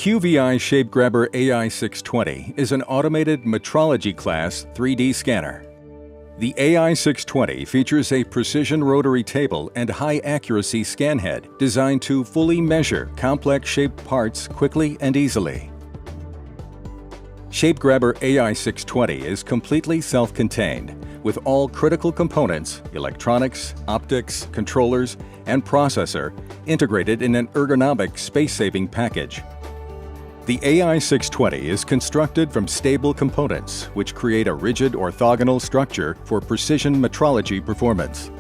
The QVI ShapeGrabber Ai620 is an automated metrology-class 3D scanner. The Ai620 features a precision rotary table and high-accuracy scan head designed to fully measure complex shaped parts quickly and easily. ShapeGrabber Ai620 is completely self-contained, with all critical components, electronics, optics, controllers, and processor integrated in an ergonomic space-saving package. The Ai620 is constructed from stable components, which create a rigid orthogonal structure for precision metrology performance.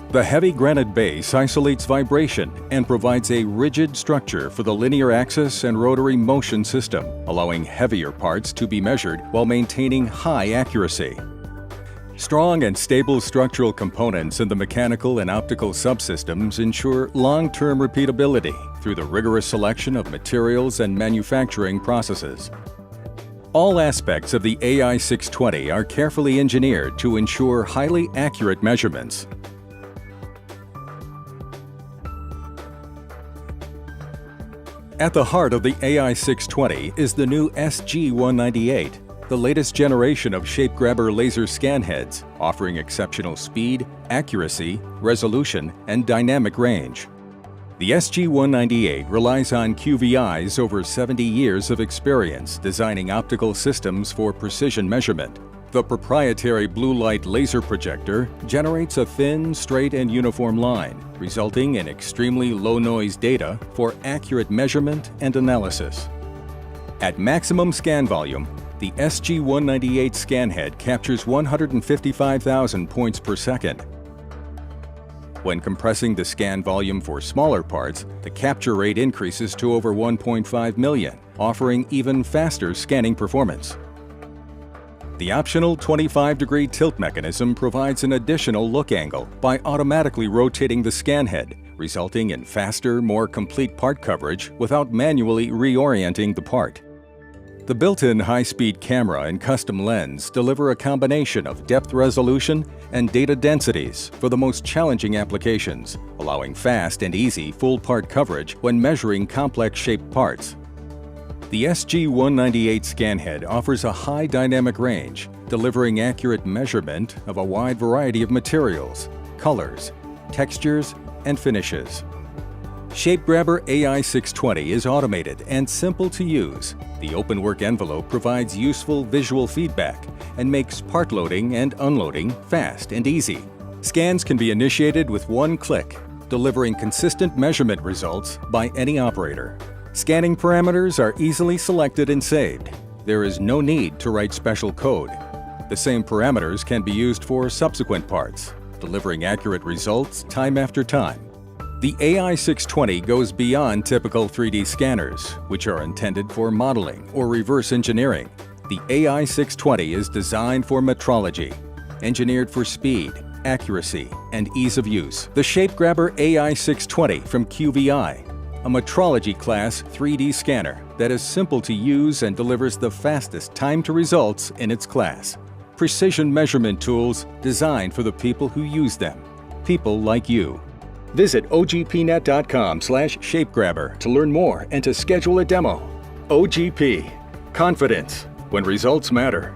The heavy granite base isolates vibration and provides a rigid structure for the linear axis and rotary motion system, allowing heavier parts to be measured while maintaining high accuracy. Strong and stable structural components in the mechanical and optical subsystems ensure long-term repeatability through the rigorous selection of materials and manufacturing processes. All aspects of the Ai620 are carefully engineered to ensure highly accurate measurements. At the heart of the Ai620 is the new SG198, the latest generation of ShapeGrabber laser scan heads, offering exceptional speed, accuracy, resolution, and dynamic range. The SG198 relies on QVI's over 70 years of experience designing optical systems for precision measurement. The proprietary blue light laser projector generates a thin, straight, and uniform line, resulting in extremely low-noise data for accurate measurement and analysis. At maximum scan volume, the SG198 scan head captures 155,000 points per second. When compressing the scan volume for smaller parts, the capture rate increases to over 1.5 million, offering even faster scanning performance. The optional 25-degree tilt mechanism provides an additional look angle by automatically rotating the scan head, resulting in faster, more complete part coverage without manually reorienting the part. The built-in high-speed camera and custom lens deliver a combination of depth resolution and data densities for the most challenging applications, allowing fast and easy full part coverage when measuring complex shaped parts. The SG198 scan head offers a high dynamic range, delivering accurate measurement of a wide variety of materials, colors, textures, and finishes. ShapeGrabber Ai620 is automated and simple to use. The open work envelope provides useful visual feedback and makes part loading and unloading fast and easy. Scans can be initiated with one click, delivering consistent measurement results by any operator. Scanning parameters are easily selected and saved. There is no need to write special code. The same parameters can be used for subsequent parts, delivering accurate results time after time. The Ai620 goes beyond typical 3D scanners, which are intended for modeling or reverse engineering. The Ai620 is designed for metrology, engineered for speed, accuracy, and ease of use. The ShapeGrabber Ai620 from QVI, a metrology-class 3D scanner that is simple to use and delivers the fastest time to results in its class. Precision measurement tools designed for the people who use them, people like you. Visit ogpnet.com/shapegrabber to learn more and to schedule a demo. OGP. Confidence when results matter.